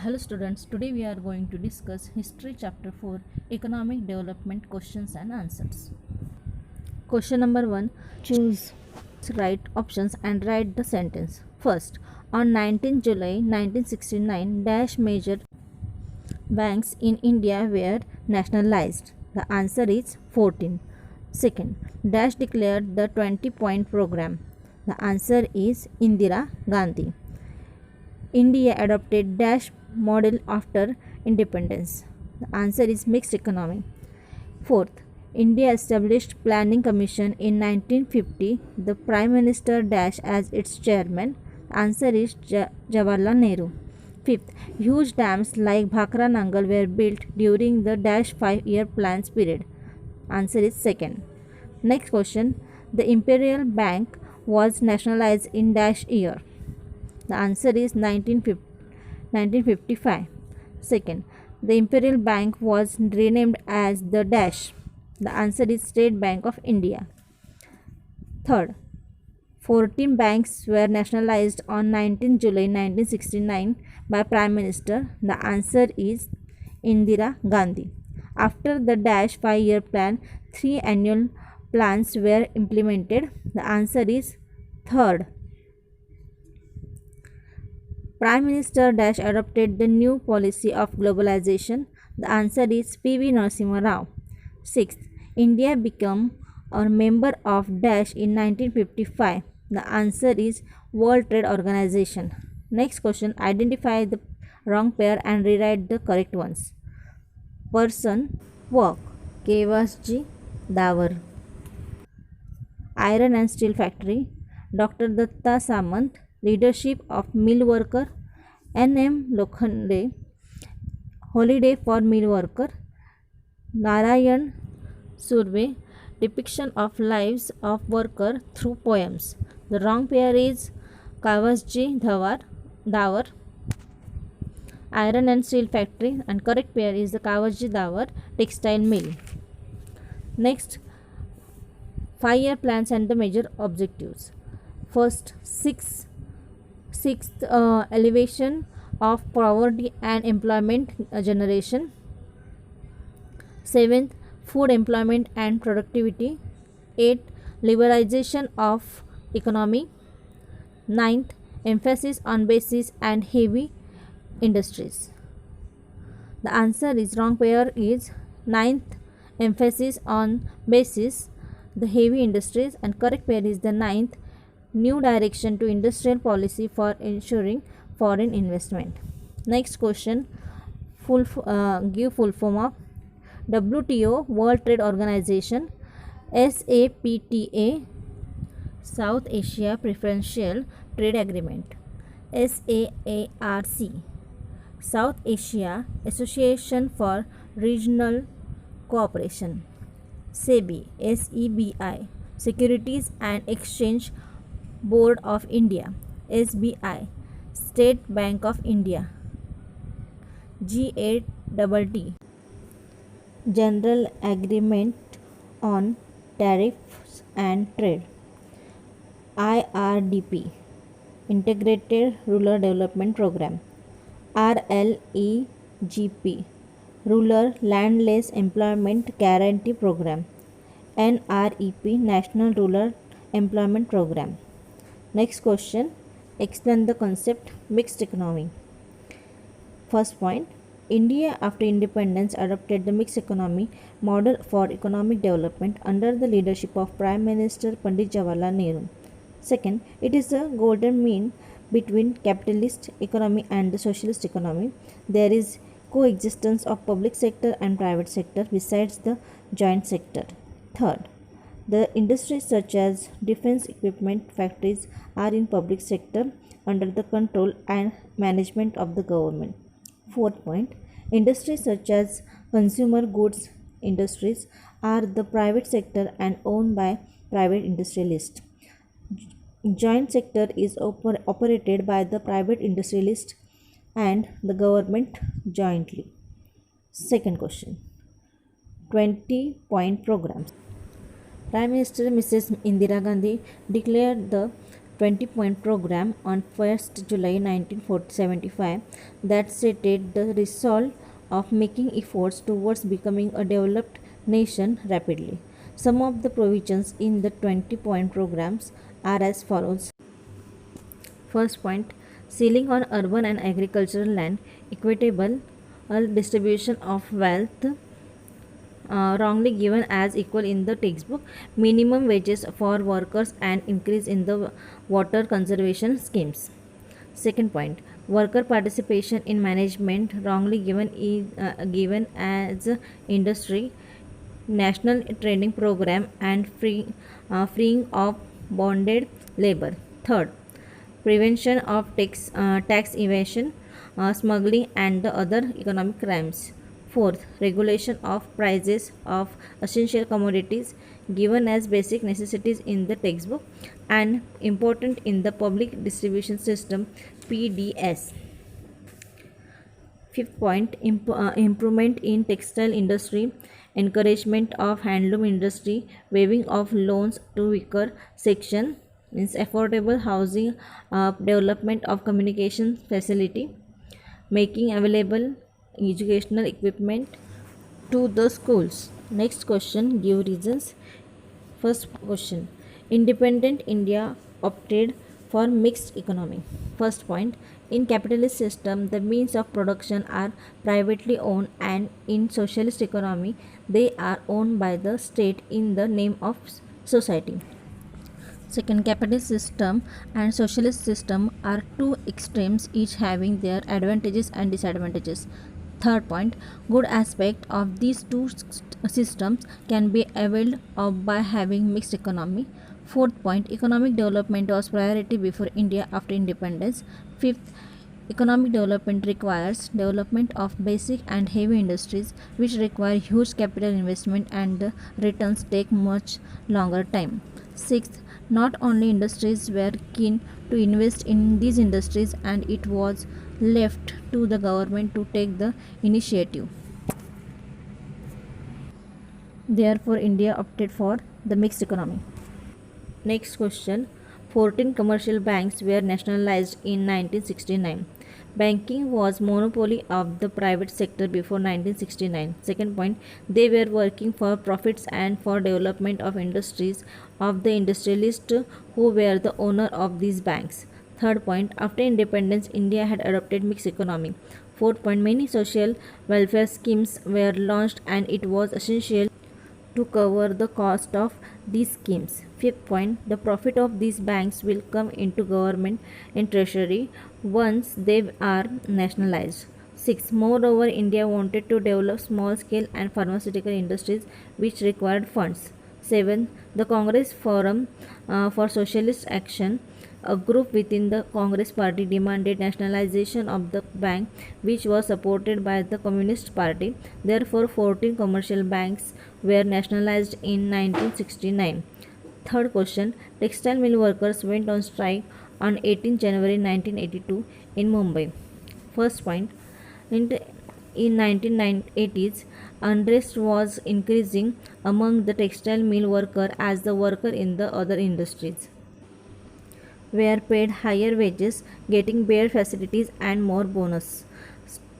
Hello students, today we are going to discuss History Chapter 4 Economic Development Questions and Answers. Question number 1. Choose right options and write the sentence. First, on 19 July 1969, dash major banks in India were nationalized. The answer is 14. Second, dash declared the 20-point program. The answer is Indira Gandhi. India adopted dash model after independence. The answer is mixed economy. Fourth, India established Planning Commission in 1950. The Prime Minister dash as its chairman. The answer is Jawaharlal Nehru. Fifth, huge dams like Bhakra Nangal were built during the dash 5-year plans period. Answer is second. Next question, the Imperial Bank was nationalized in dash year. The answer is 1955. Second, the Imperial Bank was renamed as the dash. The answer is State Bank of India. Third, 14 banks were nationalized on 19 July 1969 by Prime Minister. The answer is Indira Gandhi. After the dash 5-year plan, 3 annual plans were implemented. The answer is third. Prime Minister dash adopted the new policy of globalization. The answer is P.V. Narasimha Rao. Sixth, India became a member of dash in 1955. The answer is World Trade Organization. Next question, identify the wrong pair and rewrite the correct ones. Person, work, Kevasji Davar. Iron and steel factory, Dr. Datta Samant. Leadership of mill worker, N.M. Lokhande. Holiday for mill worker, Narayan Surve. Depiction of lives of worker through poems. The wrong pair is Kavasji Davar, iron and steel factory, and correct pair is the Kavasji Davar textile mill. Next, 5-year plans and the major objectives. First, sixth, elevation of poverty and employment generation. 7th, food employment and productivity. 8th, liberalization of economy. 9th, emphasis on basis and heavy industries. The answer is wrong pair is 9th, emphasis on basis, the heavy industries, and correct pair is the 9th, new direction to industrial policy for ensuring foreign investment. Next question, give full form of WTO, World Trade Organization. SAPTA, South Asia Preferential Trade Agreement. SAARC, South Asia Association for Regional Cooperation. SEBI, SEBI, Securities and Exchange Board of India. SBI, State Bank of India. GATT, General Agreement on Tariffs and Trade. IRDP, Integrated Rural Development Program. RLEGP, Rural Landless Employment Guarantee Program. NREP, National Rural Employment Program. Next question, explain the concept mixed economy. First point, India after independence adopted the mixed economy model for economic development under the leadership of Prime Minister Pandit Jawaharlal Nehru. Second, it is a golden mean between capitalist economy and the socialist economy. There is coexistence of public sector and private sector besides the joint sector. Third, the industries such as defense equipment factories are in public sector under the control and management of the government. Fourth point, industries such as consumer goods industries are the private sector and owned by private industrialists. Joint sector is operated by the private industrialist and the government jointly. Second question, 20-point programs. Prime Minister Mrs. Indira Gandhi declared the 20-point program on 1st July 1975 that stated the resolve of making efforts towards becoming a developed nation rapidly. Some of the provisions in the 20-point programs are as follows. First point, ceiling on urban and agricultural land, equitable distribution of wealth, wrongly given as equal in the textbook, minimum wages for workers and increase in the water conservation schemes. Second point, worker participation in management, wrongly given as industry, national training program and freeing of bonded labor. Third, prevention of tax evasion, smuggling and the other economic crimes. Fourth, regulation of prices of essential commodities given as basic necessities in the textbook and important in the public distribution system PDS. Fifth point, improvement in textile industry, encouragement of handloom industry, waiving of loans to weaker section, means affordable housing, development of communication facility, making available educational equipment to the schools. Next question, give reasons. First question, independent India opted for mixed economy. First point, in capitalist system the means of production are privately owned and in socialist economy they are owned by the state in the name of society. Second, capitalist system and socialist system are two extremes each having their advantages and disadvantages. Third point, good aspect of these two systems can be availed of by having mixed economy. Fourth point, economic development was priority before India after independence. Fifth, economic development requires development of basic and heavy industries which require huge capital investment and the returns take much longer time. Sixth, not only industries were keen to invest in these industries and it was left to the government to take the initiative. Therefore, India opted for the mixed economy. Next question, 14 commercial banks were nationalized in 1969. Banking was monopoly of the private sector before 1969. Second point, they were working for profits and for development of industries of the industrialists who were the owner of these banks. Third point, after independence, India had adopted mixed economy. Fourth point, many social welfare schemes were launched and it was essential to cover the cost of these schemes. Fifth point, the profit of these banks will come into government and treasury once they are nationalized. 6. Moreover, India wanted to develop small scale and pharmaceutical industries which required funds. 7. The Congress Forum for Socialist Action, a group within the Congress Party, demanded nationalization of the bank which was supported by the Communist Party. Therefore, 14 commercial banks were nationalized in 1969. Third question, textile mill workers went on strike on 18 January 1982 in Mumbai. First point, in 1980s, unrest was increasing among the textile mill worker as the worker in the other industries were paid higher wages, getting better facilities and more bonus.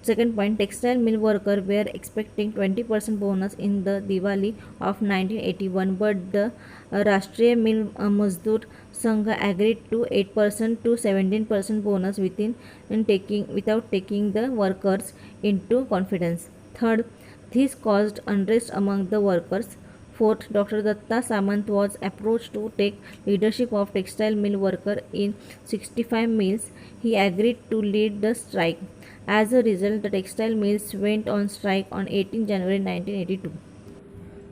Second point, textile mill workers were expecting 20% bonus in the Diwali of 1981, but the Rashtriya Mill Mazdoor Sangh agreed to 8% to 17% bonus without taking the workers into confidence. Third, this caused unrest among the workers. Fourth, Dr. Datta Samant was approached to take leadership of textile mill worker in 65 mills. He agreed to lead the strike. As a result, the textile mills went on strike on 18 January 1982.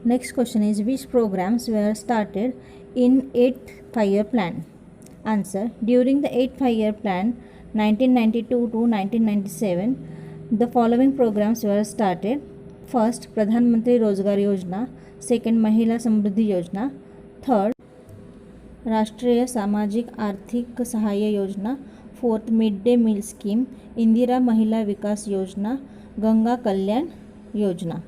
Next question is, which programs were started in 8th 5-year plan? Answer, during the 8th 5-year plan 1992 to 1997, the following programs were started. First, Pradhan Mantri Rozgar Yojana. Second, Mahila Samruddhi Yojana. Third, Rashtriya Samajik Arthik Sahaya Yojana. Fourth, Mid Day Meal Scheme, Indira Mahila Vikas Yojana, Ganga Kalyan Yojana.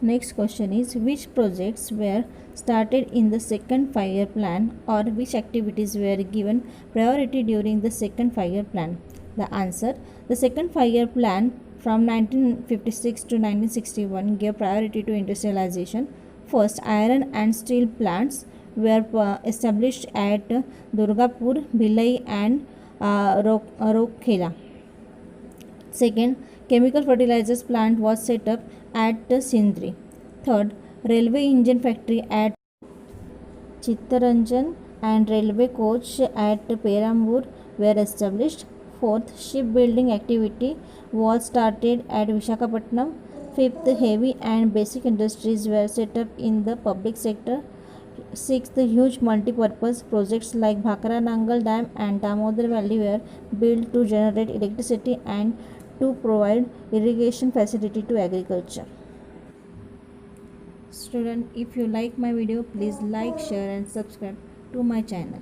Next question is, which projects were started in the second 5-year plan, or which activities were given priority during the second 5-year plan? The answer, the second 5-year plan from 1956 to 1961 gave priority to industrialization. First, iron and steel plants were established at Durgapur, Bhilai and Rokhela. Second, chemical fertilizers plant was set up at Sindri. Third, railway engine factory at Chittaranjan and railway coach at Perambur were established. Fourth, shipbuilding activity was started at Vishakhapatnam. Fifth, heavy and basic industries were set up in the public sector. Sixth, huge multi-purpose projects like Bhakra Nangal Dam and Damodar Valley were built to generate electricity and to provide irrigation facility to agriculture. Student, if you like my video, please like, share and subscribe to my channel.